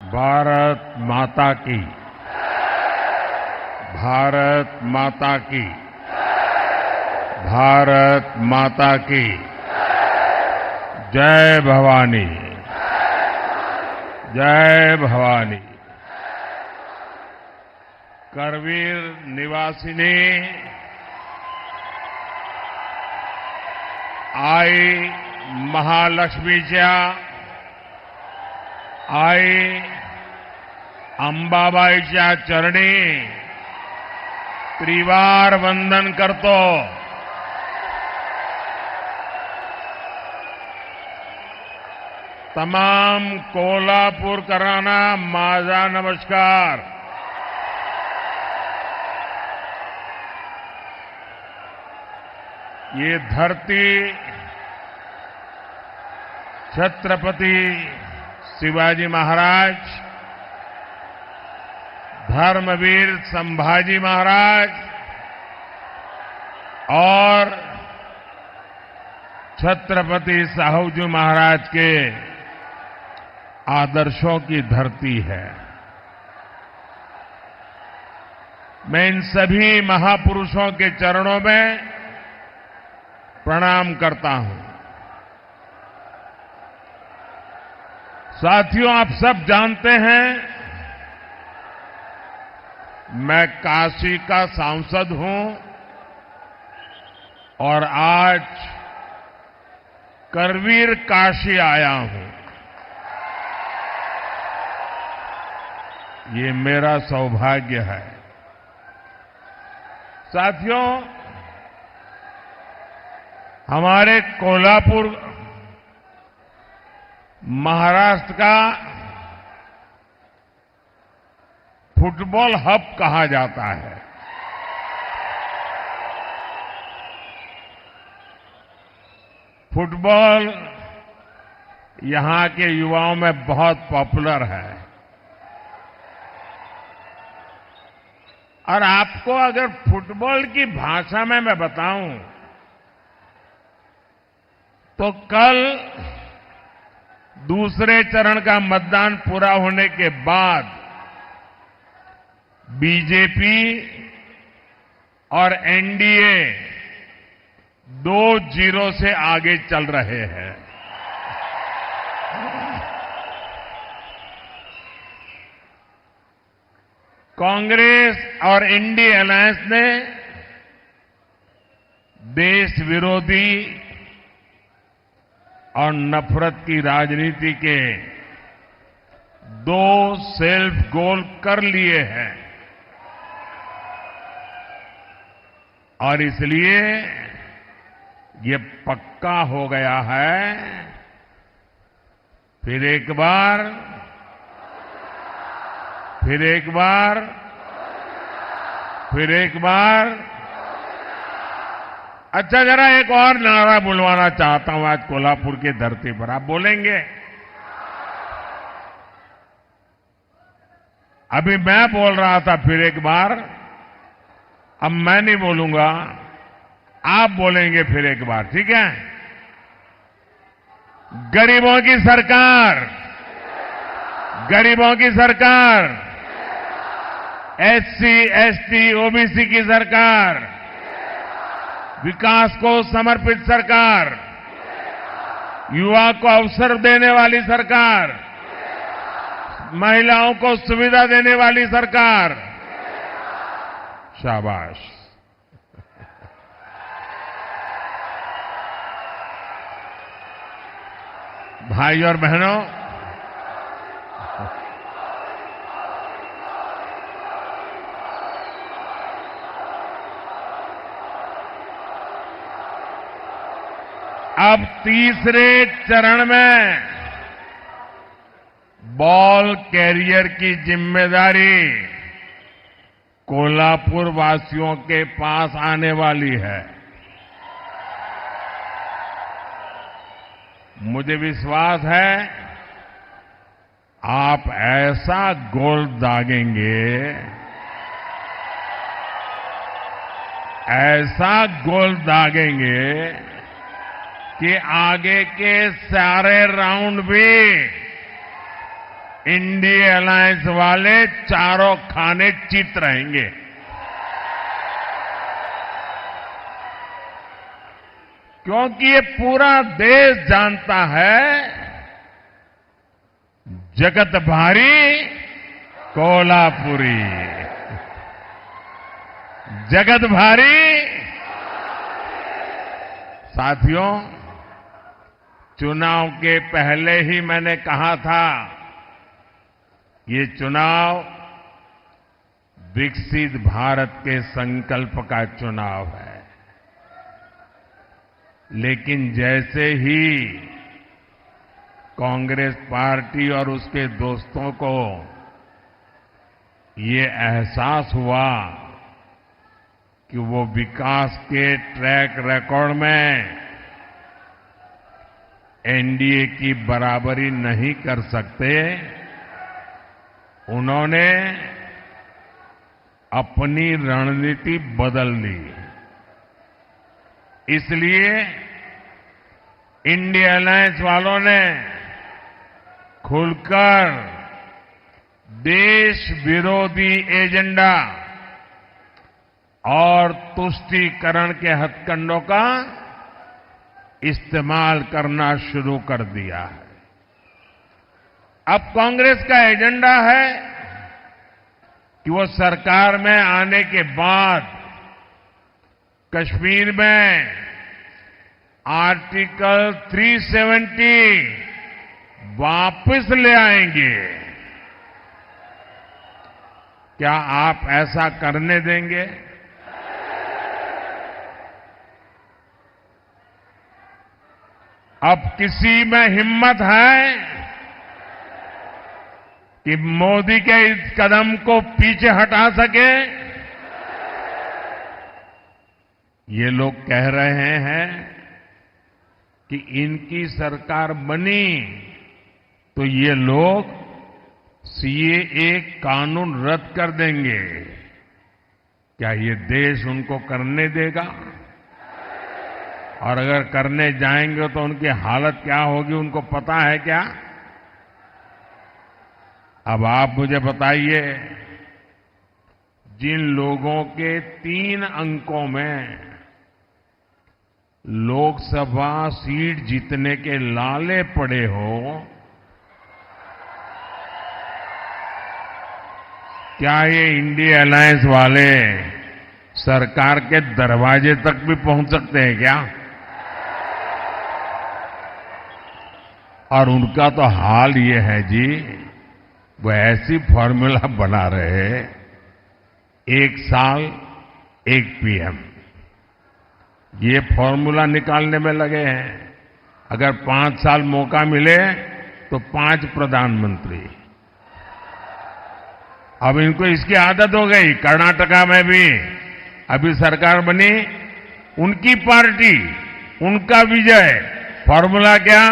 भारत माता की, भारत माता की, भारत माता की जय भवानी, जय भवानी। करवीर निवासिनी आई महालक्ष्मीच्या, आई अंबाबाईच्या चरणी त्रिवार वंदन करतो। तमाम कोल्हापूरकरांना माझा नमस्कार। ये धरती छत्रपति शिवाजी महाराज, धर्मवीर संभाजी महाराज और छत्रपति साहूजी महाराज के आदर्शों की धरती है। मैं इन सभी महापुरुषों के चरणों में प्रणाम करता हूं। साथियों, आप सब जानते हैं मैं काशी का सांसद हूं और आज करवीर काशी आया हूं। ये मेरा सौभाग्य है। साथियों, हमारे कोल्हापुर महाराष्ट्र का फुटबॉल हब कहा जाता है। फुटबॉल यहां के युवाओं में बहुत पॉपुलर है और आपको अगर फुटबॉल की भाषा में मैं बताऊं तो कल दूसरे चरण का मतदान पूरा होने के बाद बीजेपी और एनडीए 2-0 से आगे चल रहे हैं। कांग्रेस और इंडी अलायंस ने देश विरोधी और नफरत की राजनीति के 2 सेल्फ गोल कर लिए हैं और इसलिए ये पक्का हो गया है फिर एक बार, फिर एक बार, फिर एक बार। अच्छा, जरा एक और नारा बुलवाना चाहता हूं आज कोल्हापुर की धरती पर। आप बोलेंगे? अभी मैं बोल रहा था फिर एक बार, अब मैं नहीं बोलूंगा, आप बोलेंगे फिर एक बार, ठीक है? गरीबों की सरकार, गरीबों की सरकार, एससी, एसटी, ओबीसी की सरकार, विकास को समर्पित सरकार, युवा को अवसर देने वाली सरकार, महिलाओं को सुविधा देने वाली सरकार। शाबाश। भाई और बहनों, अब तीसरे चरण में बॉल कैरियर की जिम्मेदारी कोल्हापुर वासियों के पास आने वाली है। मुझे विश्वास है आप ऐसा गोल दागेंगे, ऐसा गोल दागेंगे कि आगे के सारे राउंड भी इंडिया अलायंस वाले चारों खाने चित रहेंगे। क्योंकि ये पूरा देश जानता है जगत भारी कोल्हापुरी, जगत भारी। साथियों, चुनाव के पहले ही मैंने कहा था, ये चुनाव विकसित भारत के संकल्प का चुनाव है। लेकिन जैसे ही कांग्रेस पार्टी और उसके दोस्तों को ये एहसास हुआ कि वो विकास के ट्रैक रिकॉर्ड में एनडीए की बराबरी नहीं कर सकते, उन्होंने अपनी रणनीति बदल ली। इसलिए इंडिया अलायंस वालों ने खुलकर देश विरोधी एजेंडा और तुष्टीकरण के हथकंडों का इस्तेमाल करना शुरू कर दिया है। अब कांग्रेस का एजेंडा है कि वो सरकार में आने के बाद कश्मीर में आर्टिकल 370 वापस ले आएंगे। क्या आप ऐसा करने देंगे? अब किसी में हिम्मत है कि मोदी के इस कदम को पीछे हटा सके? ये लोग कह रहे हैं कि इनकी सरकार बनी तो ये लोग सीएए कानून रद्द कर देंगे। क्या ये देश उनको करने देगा? और अगर करने जाएंगे तो उनकी हालत क्या होगी, उनको पता है क्या? अब आप मुझे बताइए, जिन लोगों के 3 अंकों में लोकसभा सीट जीतने के लाले पड़े हो, क्या ये इंडिया अलायंस वाले सरकार के दरवाजे तक भी पहुंच सकते हैं क्या? और उनका तो हाल ये है जी, वो ऐसी फॉर्मूला बना रहे, 1 साल 1 पीएम, ये फॉर्मूला निकालने में लगे हैं। अगर 5 साल मौका मिले तो 5 प्रधानमंत्री। अब इनको इसकी आदत हो गई। कर्नाटका में भी अभी सरकार बनी, उनकी पार्टी, उनका विजय। फॉर्मूला क्या?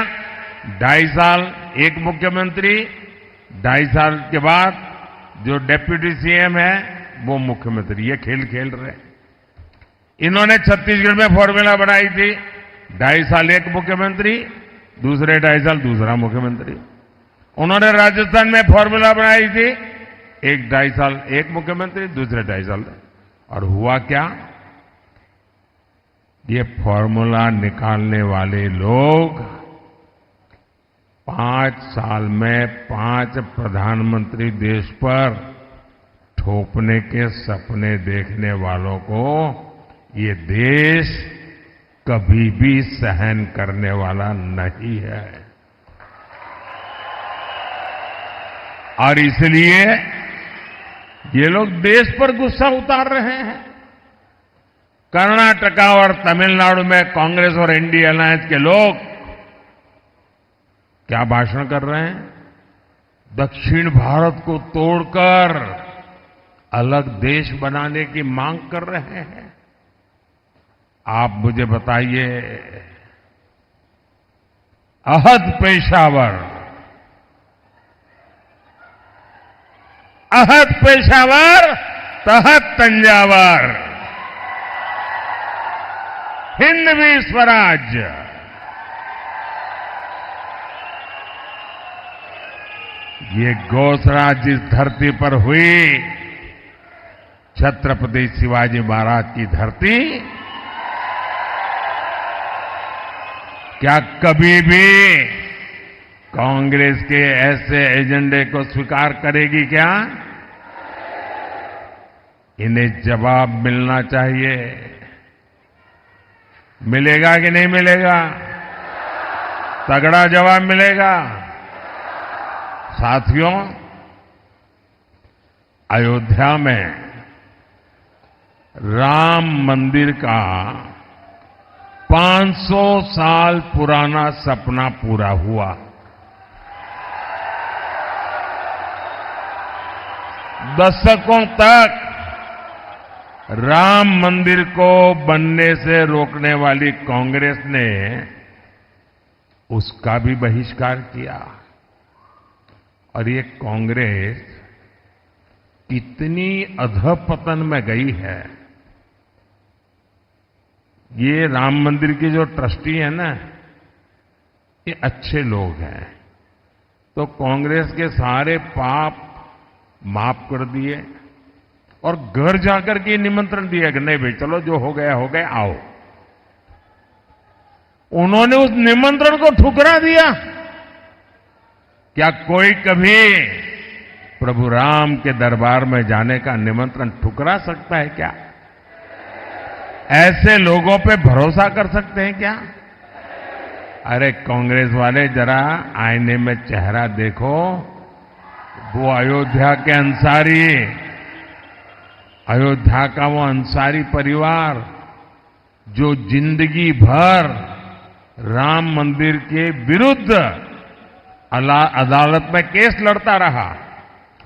2.5 साल 1 मुख्यमंत्री, 2.5 साल के बाद जो डेप्यूटी सीएम है वो मुख्यमंत्री। ये खेल खेल रहे। इन्होंने छत्तीसगढ़ में फॉर्मूला बनाई थी, 2.5 साल 1 मुख्यमंत्री, दूसरे 2.5 साल दूसरा मुख्यमंत्री। उन्होंने राजस्थान में फॉर्मूला बनाई थी, 2.5 साल 1 मुख्यमंत्री, दूसरे 2.5 साल। और हुआ क्या? ये फॉर्मूला निकालने वाले लोग 5 साल में 5 प्रधानमंत्री देश पर थोपने के सपने देखने वालों को ये देश कभी भी सहन करने वाला नहीं है। और इसलिए ये लोग देश पर गुस्सा उतार रहे हैं। कर्नाटका और तमिलनाडु में कांग्रेस और इंडिया अलायंस के लोग क्या भाषण कर रहे हैं? दक्षिण भारत को तोड़कर अलग देश बनाने की मांग कर रहे हैं। आप मुझे बताइए, अहद पेशावर, अहद पेशावर तहत तंजावर, हिंदवी स्वराज्य। ये घोषणा जिस धरती पर हुई, छत्रपति शिवाजी महाराज की धरती, क्या कभी भी कांग्रेस के ऐसे एजेंडे को स्वीकार करेगी क्या? इन्हें जवाब मिलना चाहिए। मिलेगा कि नहीं मिलेगा? तगड़ा जवाब मिलेगा। साथियों, अयोध्या में राम मंदिर का 500 साल पुराना सपना पूरा हुआ। दशकों तक राम मंदिर को बनने से रोकने वाली कांग्रेस ने उसका भी बहिष्कार किया। और ये कांग्रेस कितनी अधपतन में गई है। ये राम मंदिर के जो ट्रस्टी है ना, ये अच्छे लोग हैं, तो कांग्रेस के सारे पाप माफ कर दिए और घर जाकर के निमंत्रण दिया कि नहीं भाई चलो, जो हो गया आओ। उन्होंने उस निमंत्रण को ठुकरा दिया। क्या कोई कभी प्रभु राम के दरबार में जाने का निमंत्रण ठुकरा सकता है क्या? ऐसे लोगों पे भरोसा कर सकते हैं क्या? अरे कांग्रेस वाले, जरा आईने में चेहरा देखो। वो अयोध्या के अंसारी, अयोध्या का वो अंसारी परिवार जो जिंदगी भर राम मंदिर के विरुद्ध अदालत में केस लड़ता रहा।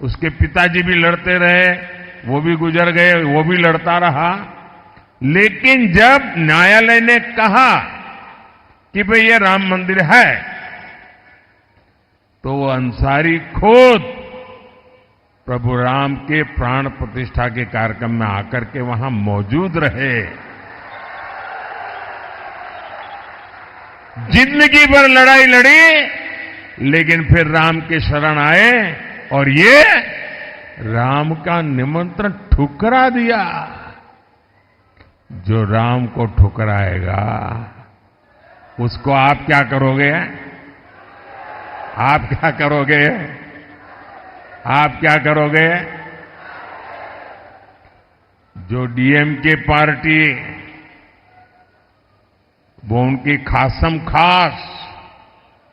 उसके पिताजी भी लड़ते रहे, वो भी गुजर गए, वो भी लड़ता रहा। लेकिन जब न्यायालय ने कहा कि भाई ये राम मंदिर है, तो वो अंसारी खुद प्रभु राम के प्राण प्रतिष्ठा के कार्यक्रम में आकर के वहां मौजूद रहे। जिंदगी भर लड़ाई लड़ी, लेकिन फिर राम के शरण आए और ये राम का निमंत्रण ठुकरा दिया। जो राम को ठुकराएगा उसको आप क्या करोगे? आप क्या करोगे? आप क्या करोगे? जो डीएमके पार्टी, वो उनकी खासम खास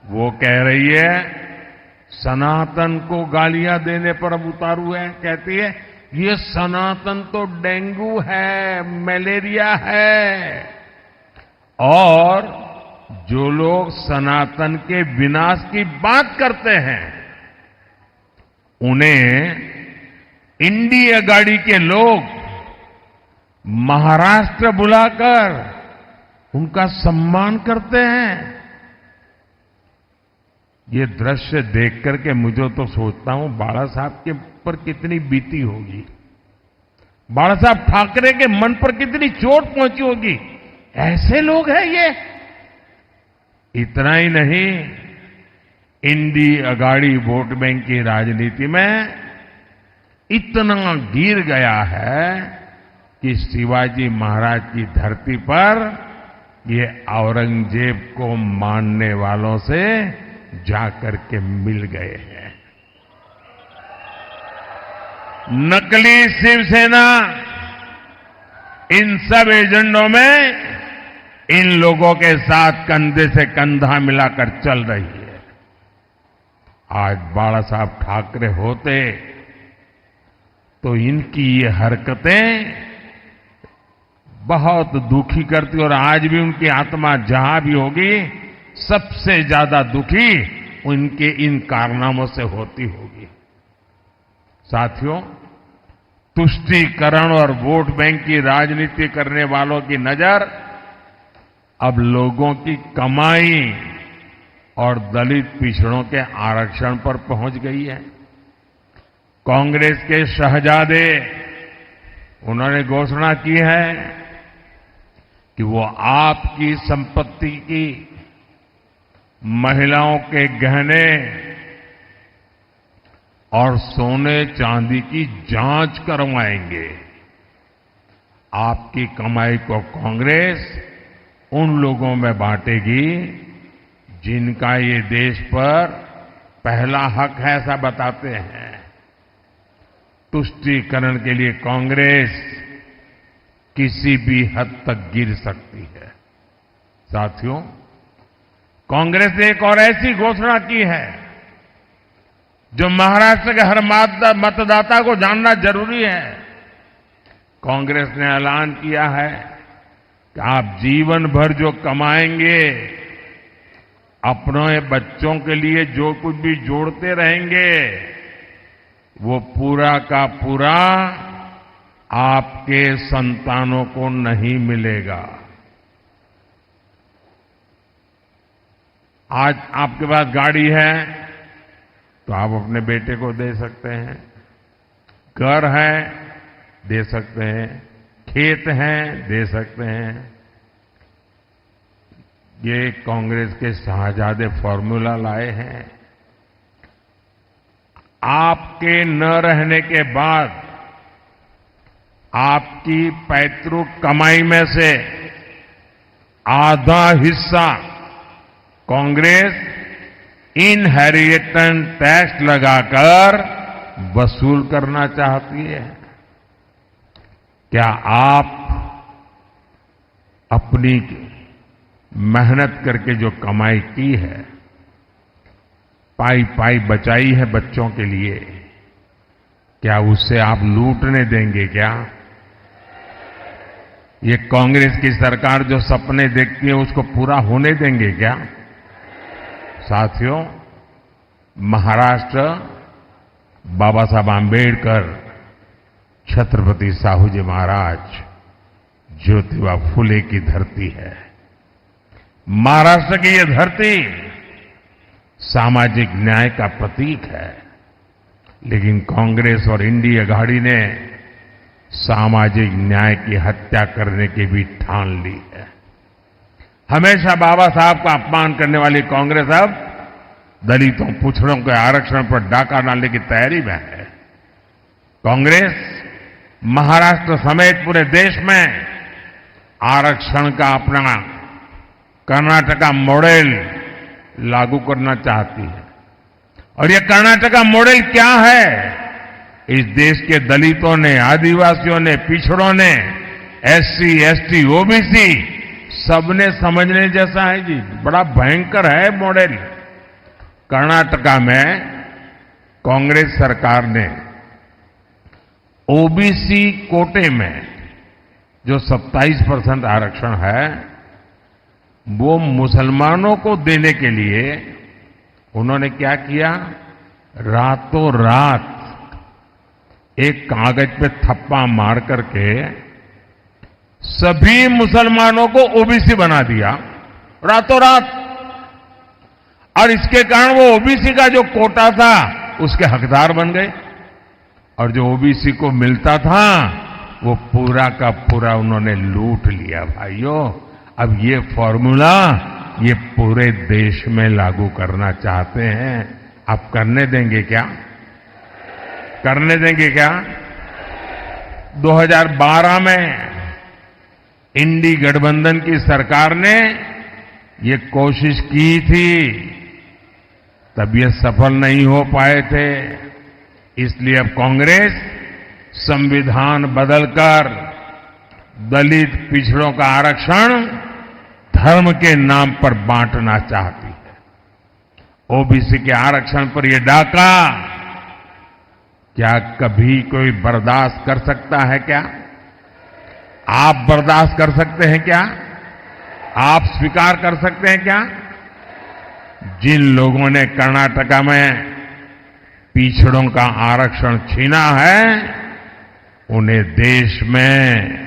वो कह रही है, सनातन को गालियां देने पर अब उतारू है। कहती है ये सनातन तो डेंगू है, मलेरिया है। और जो लोग सनातन के विनाश की बात करते हैं, उन्हें इंडी अगाड़ी के लोग महाराष्ट्र बुलाकर उनका सम्मान करते हैं। ये दृश्य देख करके मुझे तो सोचता हूं बाला साहब के पर कितनी बीती होगी, बाला साहब ठाकरे के मन पर कितनी चोट पहुंची होगी। ऐसे लोग हैं ये। इतना ही नहीं, इंडी अगाड़ी वोट बैंक की राजनीति में इतना गिर गया है कि शिवाजी महाराज की धरती पर ये औरंगजेब को मानने वालों से जाकर के मिल गए हैं। नकली शिवसेना इन सब एजेंडों में इन लोगों के साथ कंधे से कंधा मिलाकर चल रही है। आज बाला साहब ठाकरे होते तो इनकी ये हरकतें बहुत दुखी करती, और आज भी उनकी आत्मा जहां भी होगी सबसे ज्यादा दुखी उनके इन कारनामों से होती होगी। साथियों, तुष्टीकरण और वोट बैंक की राजनीति करने वालों की नजर अब लोगों की कमाई और दलित पिछड़ों के आरक्षण पर पहुंच गई है। कांग्रेस के शहजादे, उन्होंने घोषणा की है कि वो आपकी संपत्ति की, महिलाओं के गहने, और सोने चांदी की जांच करवाएंगे। आपकी कमाई को कांग्रेस उन लोगों में बांटेगी जिनका ये देश पर पहला हक है, ऐसा बताते हैं। तुष्टीकरण के लिए कांग्रेस किसी भी हद तक गिर सकती है। साथियों, कांग्रेस ने एक और ऐसी घोषणा की है जो महाराष्ट्र के हर मतदाता को जानना जरूरी है। कांग्रेस ने ऐलान किया है कि आप जीवन भर जो कमाएंगे, अपने बच्चों के लिए जो कुछ भी जोड़ते रहेंगे, वो पूरा का पूरा आपके संतानों को नहीं मिलेगा। आज आपके पास गाड़ी है तो आप अपने बेटे को दे सकते हैं, घर है दे सकते हैं, खेत हैं दे सकते हैं। ये कांग्रेस के शाहजादे फॉर्मूला लाए हैं। आपके न रहने के बाद आपकी पैतृक कमाई में से आधा हिस्सा कांग्रेस इनहेरिटेंस टैक्स लगाकर वसूल करना चाहती है। क्या आप अपनी मेहनत करके जो कमाई की है, पाई पाई बचाई है बच्चों के लिए, क्या उससे आप लूटने देंगे क्या? ये कांग्रेस की सरकार जो सपने देखती है उसको पूरा होने देंगे क्या? साथियों, महाराष्ट्र बाबा साहब आंबेडकर, छत्रपति साहू जी महाराज, ज्योतिबा फुले की धरती है। महाराष्ट्र की ये धरती सामाजिक न्याय का प्रतीक है, लेकिन कांग्रेस और इंडिया अघाड़ी ने सामाजिक न्याय की हत्या करने की भी ठान ली है। हमेशा बाबा साहब का अपमान करने वाली कांग्रेस अब दलितों, पिछड़ों के आरक्षण पर डाका डालने की तैयारी में है। कांग्रेस महाराष्ट्र समेत पूरे देश में आरक्षण का अपना कर्नाटका मॉडल लागू करना चाहती है। और ये कर्नाटका मॉडल क्या है? इस देश के दलितों ने, आदिवासियों ने, पिछड़ों ने, एससी, एसटी, ओबीसी सबने समझने जैसा है जी। बड़ा भयंकर है मॉडल। कर्नाटका में कांग्रेस सरकार ने ओबीसी कोटे में जो 27% आरक्षण है, वो मुसलमानों को देने के लिए उन्होंने क्या किया? रातों रात एक कागज पे थप्पा मार करके सभी मुसलमानों को ओबीसी बना दिया, रातों रात। और इसके कारण वो ओबीसी का जो कोटा था उसके हकदार बन गए, और जो ओबीसी को मिलता था वो पूरा का पूरा उन्होंने लूट लिया। भाइयों, अब ये फॉर्मूला ये पूरे देश में लागू करना चाहते हैं। आप करने देंगे क्या? करने देंगे क्या? 2012 में इंडी गठबंधन की सरकार ने ये कोशिश की थी, तब ये सफल नहीं हो पाए थे। इसलिए अब कांग्रेस संविधान बदलकर दलित, पिछड़ों का आरक्षण धर्म के नाम पर बांटना चाहती है। ओबीसी के आरक्षण पर यह डाका क्या कभी कोई बर्दाश्त कर सकता है क्या? आप बर्दाश्त कर सकते हैं क्या? आप स्वीकार कर सकते हैं क्या? जिन लोगों ने कर्नाटका में पिछड़ों का आरक्षण छीना है, उन्हें देश में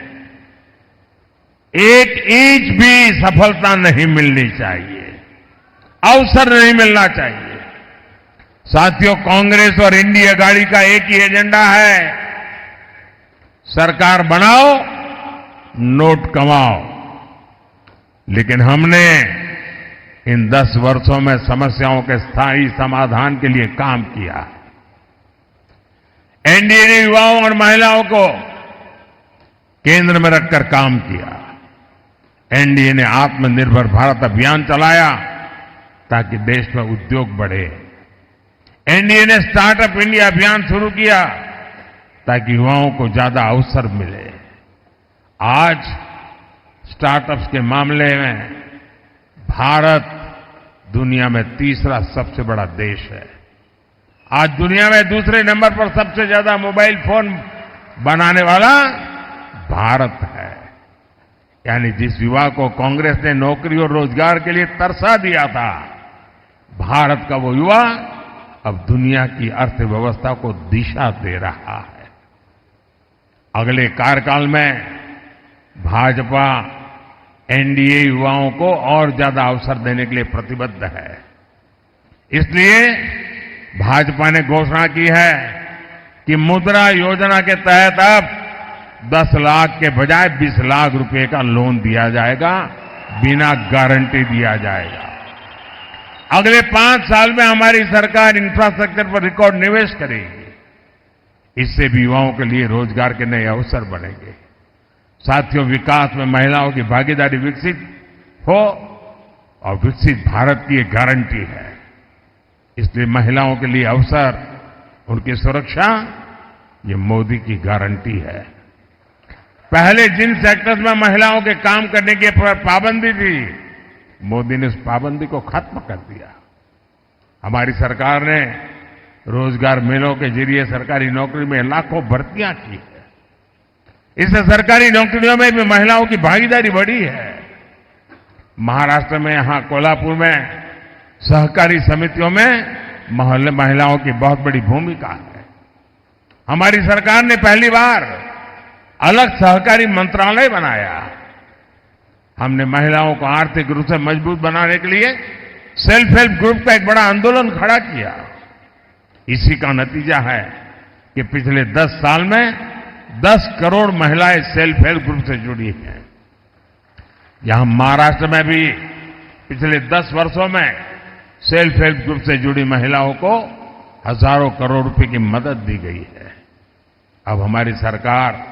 एक इंच भी सफलता नहीं मिलनी चाहिए, अवसर नहीं मिलना चाहिए। साथियों, कांग्रेस और इंडिया अघाड़ी का एक ही एजेंडा है, सरकार बनाओ, नोट कमाओ। लेकिन हमने इन 10 वर्षों में समस्याओं के स्थायी समाधान के लिए काम किया। एनडीए ने युवाओं और महिलाओं को केंद्र में रखकर काम किया। एनडीए ने आत्मनिर्भर भारत अभियान चलाया ताकि देश में उद्योग बढ़े। एनडीए ने स्टार्टअप इंडिया अभियान शुरू किया ताकि युवाओं को ज्यादा अवसर मिले। आज स्टार्टअप्स के मामले में भारत दुनिया में तीसरा सबसे बड़ा देश है। आज दुनिया में दूसरे नंबर पर सबसे ज्यादा मोबाइल फोन बनाने वाला भारत है। यानी जिस युवा को कांग्रेस ने नौकरी और रोजगार के लिए तरसा दिया था, भारत का वो युवा अब दुनिया की अर्थव्यवस्था को दिशा दे रहा है। अगले कार्यकाल में भाजपा एनडीए युवाओं को और ज्यादा अवसर देने के लिए प्रतिबद्ध है। इसलिए भाजपा ने घोषणा की है कि मुद्रा योजना के तहत अब 10 लाख के बजाय 20 लाख रुपए का लोन दिया जाएगा, बिना गारंटी दिया जाएगा। अगले 5 साल में हमारी सरकार इंफ्रास्ट्रक्चर पर रिकॉर्ड निवेश करेगी। इससे भी युवाओं के लिए रोजगार के नए अवसर बनेंगे। साथियों, विकास में महिलाओं की भागीदारी विकसित हो और विकसित भारत की एक गारंटी है। इसलिए महिलाओं के लिए अवसर, उनकी सुरक्षा, ये मोदी की गारंटी है। पहले जिन सेक्टर्स में महिलाओं के काम करने की पाबंदी थी, मोदी ने उस पाबंदी को खत्म कर दिया। हमारी सरकार ने रोजगार मेलों के जरिए सरकारी नौकरी में लाखों भर्तियां की है। इससे सरकारी नौकरियों में भी महिलाओं की भागीदारी बढ़ी है। महाराष्ट्र में, यहां कोल्हापुर में सहकारी समितियों में महिलाओं की बहुत बड़ी भूमिका है। हमारी सरकार ने पहली बार अलग सहकारी मंत्रालय बनाया। हमने महिलाओं को आर्थिक रूप से मजबूत बनाने के लिए सेल्फ हेल्प ग्रुप का एक बड़ा आंदोलन खड़ा किया। इसी का नतीजा है कि पिछले 10 साल में 10 करोड़ महिलाएं सेल्फ हेल्प ग्रुप से जुड़ी हैं। यहां महाराष्ट्र में भी पिछले 10 वर्षों में सेल्फ हेल्प ग्रुप से जुड़ी महिलाओं को हजारों करोड़ रुपए की मदद दी गई है। अब हमारी सरकार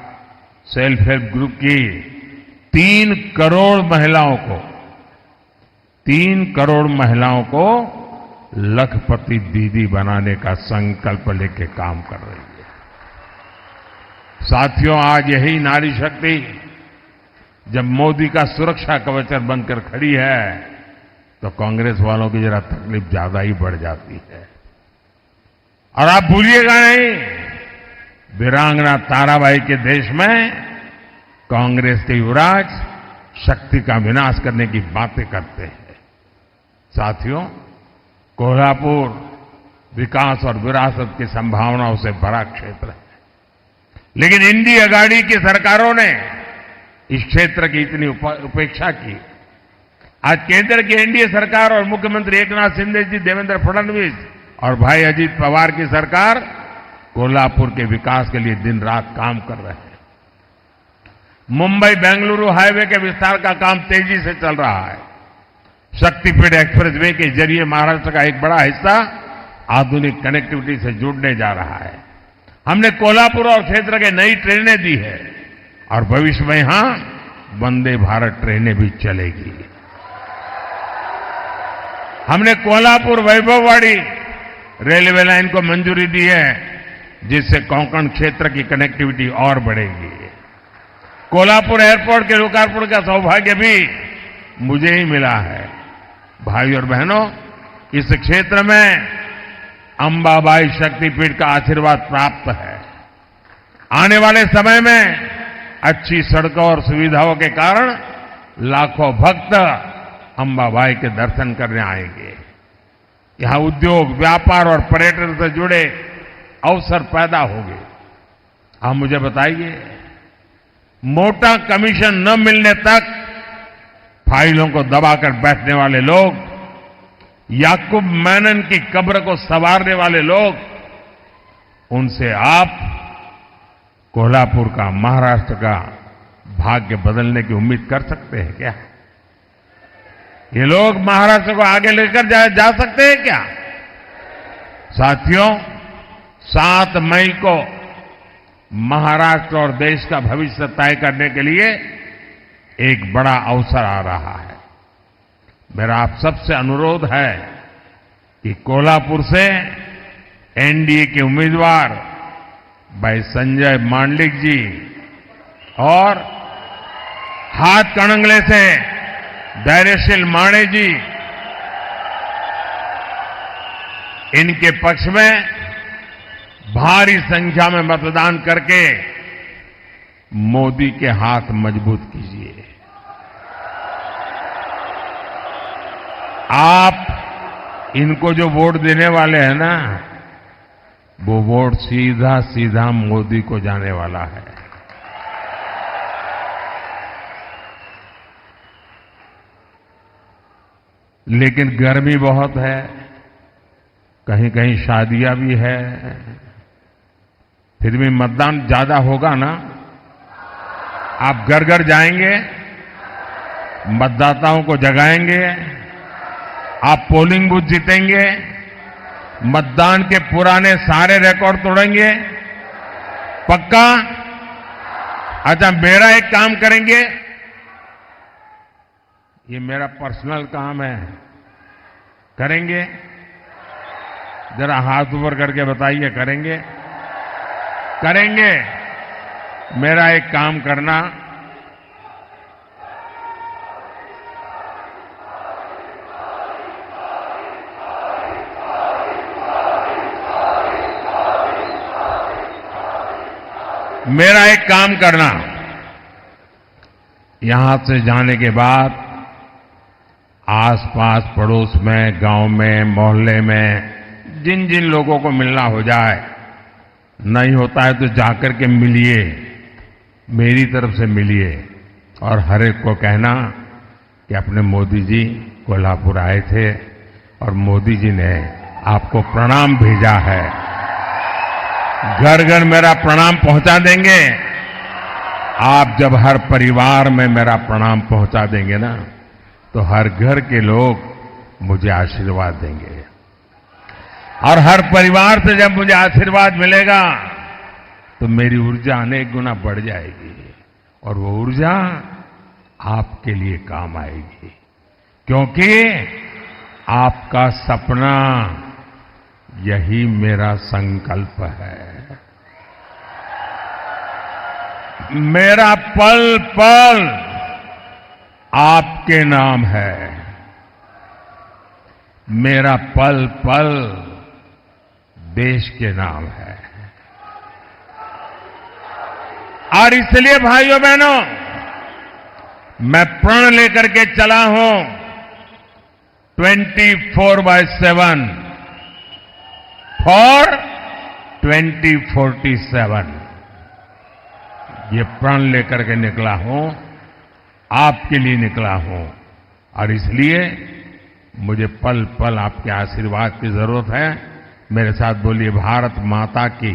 सेल्फ हेल्प ग्रुप की 3 करोड़ महिलाओं को लखपति दीदी बनाने का संकल्प लेके काम कर रही है। साथियों, आज यही नारी शक्ति जब मोदी का सुरक्षा कवच बनकर खड़ी है, तो कांग्रेस वालों की जरा तकलीफ ज्यादा ही बढ़ जाती है। और आप भूलिएगा नहीं, वीरांगना ताराबाई के देश में कांग्रेस के युवराज शक्ति का विनाश करने की बातें करते हैं। साथियों, कोल्हापुर विकास और विरासत की संभावनाओं से भरा क्षेत्र है, लेकिन इंडी अगाड़ी की सरकारों ने इस क्षेत्र की इतनी उपेक्षा की। आज केंद्र की एनडीए सरकार और मुख्यमंत्री एकनाथ शिंदे जी, देवेंद्र फडणवीस और भाई अजीत पवार की सरकार कोल्हापुर के विकास के लिए दिन रात काम कर रहे हैं। मुंबई बेंगलुरु हाईवे के विस्तार का काम तेजी से चल रहा है। शक्तिपीठ एक्सप्रेसवे के जरिए महाराष्ट्र का एक बड़ा हिस्सा आधुनिक कनेक्टिविटी से जुड़ने जा रहा है। हमने कोल्हापुर और क्षेत्र के नई ट्रेनें दी है और भविष्य में यहां वंदे भारत ट्रेनें भी चलेगी। हमने कोल्हापुर वैभववाड़ी रेलवे लाइन को मंजूरी दी है, जिससे कोंकण क्षेत्र की कनेक्टिविटी और बढ़ेगी। कोल्हापुर एयरपोर्ट के लोकार्पण का सौभाग्य भी मुझे ही मिला है। भाई और बहनों, इस क्षेत्र में अंबाबाई शक्तिपीठ का आशीर्वाद प्राप्त है। आने वाले समय में अच्छी सड़कों और सुविधाओं के कारण लाखों भक्त अंबाबाई के दर्शन करने आएंगे। यहां उद्योग, व्यापार और पर्यटन से जुड़े अवसर पैदा होंगे। आप मुझे बताइए, मोटा कमीशन न मिलने तक फाइलों को दबाकर बैठने वाले लोग, याकूब मेनन की कब्र को संवारने वाले लोग, उनसे आप कोल्हापुर का, महाराष्ट्र का भाग्य बदलने की उम्मीद कर सकते हैं क्या? ये लोग महाराष्ट्र को आगे लेकर जा सकते हैं क्या? साथियों, 7 मई को महाराष्ट्र और देश का भविष्य तय करने के लिए एक बड़ा अवसर आ रहा है। मेरा आप सबसे अनुरोध है कि कोल्हापुर से एनडीए के उम्मीदवार भाई संजय मांडलिक जी और हाथकणंगले से धैर्यशील माणे जी, इनके पक्ष में भारी संख्या में मतदान करके मोदी के हाथ मजबूत कीजिए। आप इनको जो वोट देने वाले हैं ना, वो वोट सीधा सीधा मोदी को जाने वाला है। लेकिन गर्मी बहुत है, कहीं कहीं शादियां भी है, फिर भी मतदान ज्यादा होगा ना। आप घर घर जाएंगे, मतदाताओं को जगाएंगे, आप पोलिंग बूथ जीतेंगे, मतदान के पुराने सारे रिकॉर्ड तोड़ेंगे, पक्का? अच्छा, मेरा एक काम करेंगे, ये मेरा पर्सनल काम है, करेंगे? जरा हाथ ऊपर करके बताइए, करेंगे? करेंगे? मेरा एक काम करना, यहां से जाने के बाद आसपास पड़ोस में, गांव में, मोहल्ले में जिन जिन लोगों को मिलना हो जाए, नहीं होता है तो जाकर के मिलिए, मेरी तरफ से मिलिए, और हर एक को कहना कि अपने मोदी जी कोल्हापुर आए थे और मोदी जी ने आपको प्रणाम भेजा है। घर घर मेरा प्रणाम पहुंचा देंगे। आप जब हर परिवार में मेरा प्रणाम पहुंचा देंगे ना, तो हर घर के लोग मुझे आशीर्वाद देंगे, और हर परिवार से जब मुझे आशीर्वाद मिलेगा तो मेरी ऊर्जा अनेक गुना बढ़ जाएगी, और वो ऊर्जा आपके लिए काम आएगी, क्योंकि आपका सपना, यही मेरा संकल्प है। मेरा पल पल आपके नाम है, मेरा पल पल देश के नाम है। और इसलिए भाइयों बहनों, मैं प्रण लेकर के चला हूं 24/7 फॉर 2047। ये प्रण लेकर के निकला हूं, आपके लिए निकला हूं, और इसलिए मुझे पल पल आपके आशीर्वाद की जरूरत है। मेरे साथ बोलिए, भारत माता की